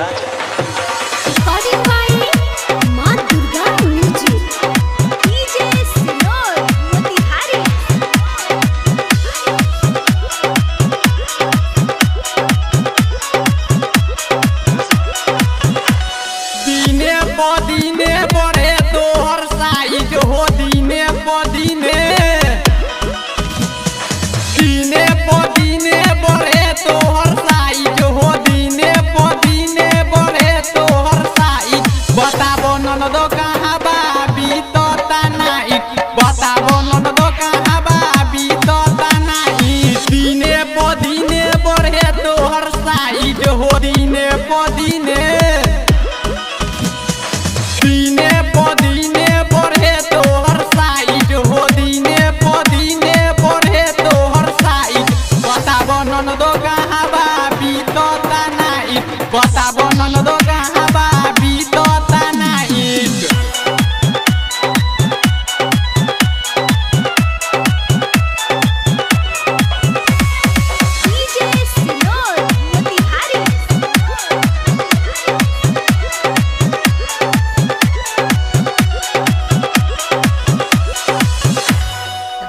राजा। माँ Durga music DJ सिनोर मोतिहारी। दिने प दिने बढ़े तोहर साइज हो, दिने प दिने बढ़े तोहर साइज हो, दिने प दिने बढ़े तोहर साइज। बताबो ननदो कहाँ बा बीतता नाइट, बताबो ननदो कहाँ बा बीतता नाइट। दिने प दिने बढ़े तोहर साइज हो, दिने प दिने बढ़े तोहर साइज हो, दिने प दिने बढ़े तोहर साइज। बताबो ननदो कहाँ बा बीतता नाइट, बताबो ननदो कहाँ बा बीतता नाइट। डीजे सिनोर मोतिहारी।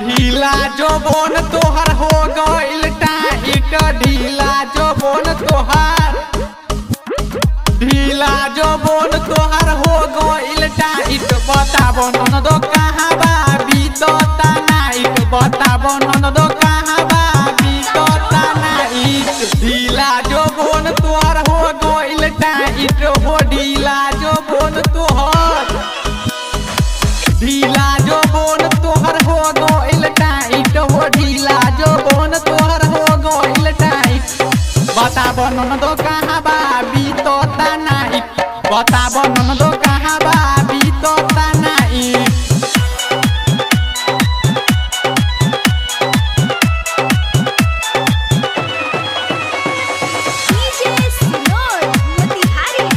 ढीला जोबन तोहर हो गइल टाइट, ढीला जोबन तोहर, ढीला जोबन तोहर हो गइल टाइट। बताबो ननदो कहाँ बा बीतता नाइट, बताबो ननदो कहाँ बा बीतता नाइट। ढीला जोबन तोहर हो गइल टाइट हो, ढीला जोबन तोहर, ढीला जोबन तोहर हो गइल टाइट हो, ढीला जोबन तोहर हो गइल टाइट। बताबो ननदो कहाँ बा बीतता नाइट, बताबो ननदो कहाँ बा बीतता नाइट। डीजे सिनोर मोतिहारी।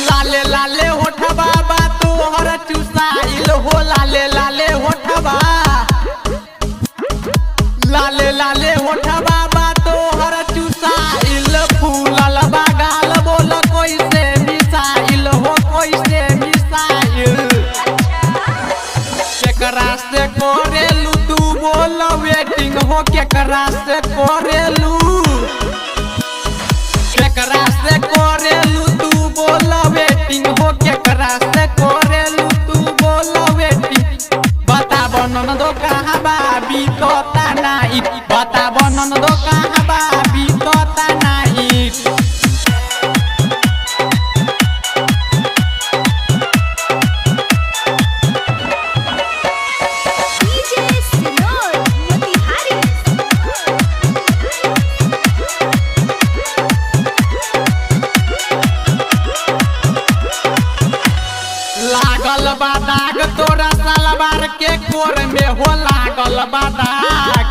लाले लाले होठबा बा तोहर चुसाइल हो, लाले लाले होठबा, लाले लाले होठबा बा तोहर चुसाइल। फूलल बा गाल बोल कैसे मिसाइल हो, कैसे मिसाइल। केकरा से करेलू तू बोल वेटिंग हो, केकरा से करेलू, केकरा से करेलू तू बोल वेटिंग हो, केकरा से करेलू तू बोल वेटिंग। बताबो ननदो कहाँ बा बीतता नाइट, बताबो ननदो कहाँ बा बीतता नाइट। डीजे सिनोर मोतिहारी। लागल बा दाग तोरा सलवार के कोर में हो, लागल बा दाग,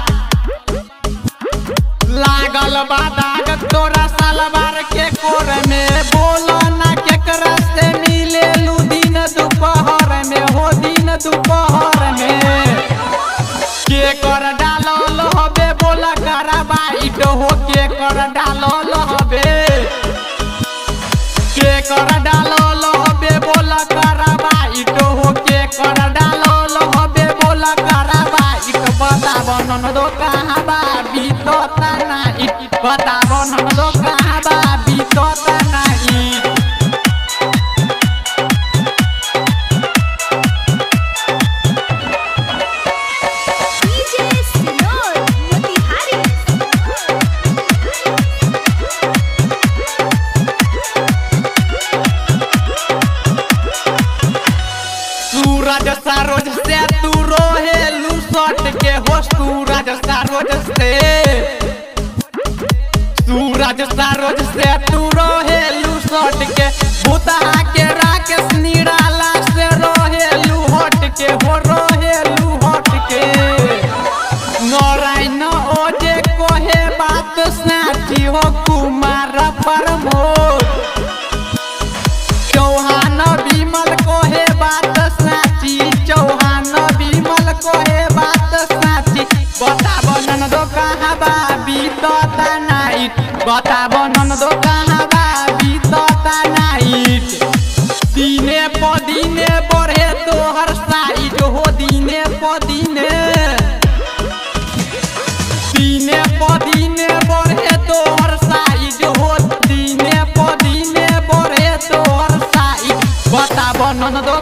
लागल बा दाग तोरा सलवार के कोर में। बोलो ना केकरा से मिलेलू दिन दोपहर में हो, दिन दोपहर में। के कर डालल हबे बोला कराबाइट हो, के कर डालल हबे, के कर डालल हबे बोला कराबाइट हो, के कर डालल हबे बोला कराबाइट। बताबो ननदो कहाँ बा बीतता नाइट, बताबो ननदो कहाँ बा बीतता नाइट। डीजे सिनोर मोतिहारी। सूरज सरोज से तू रोहेलू सट के हो, सूरज सरोज से, सूरज सरोज से तू रोहेलू सट के। भूता के राकेश निराला से रोहेलू हट के हो, रोहेलू हट के। नारायण ओजे कोहे बात साची हो, कुमार प्रमोद चौहान विमल को नाइट बताबो ननदो कहाँ बा बीतता नाइट दिने प दिने बढ़े तोहर साइज हो दिने प दिने दिने प दिने बढ़े तोहर साइज हो दिने प दिने बढ़े तोहर साइज बताबो ननदो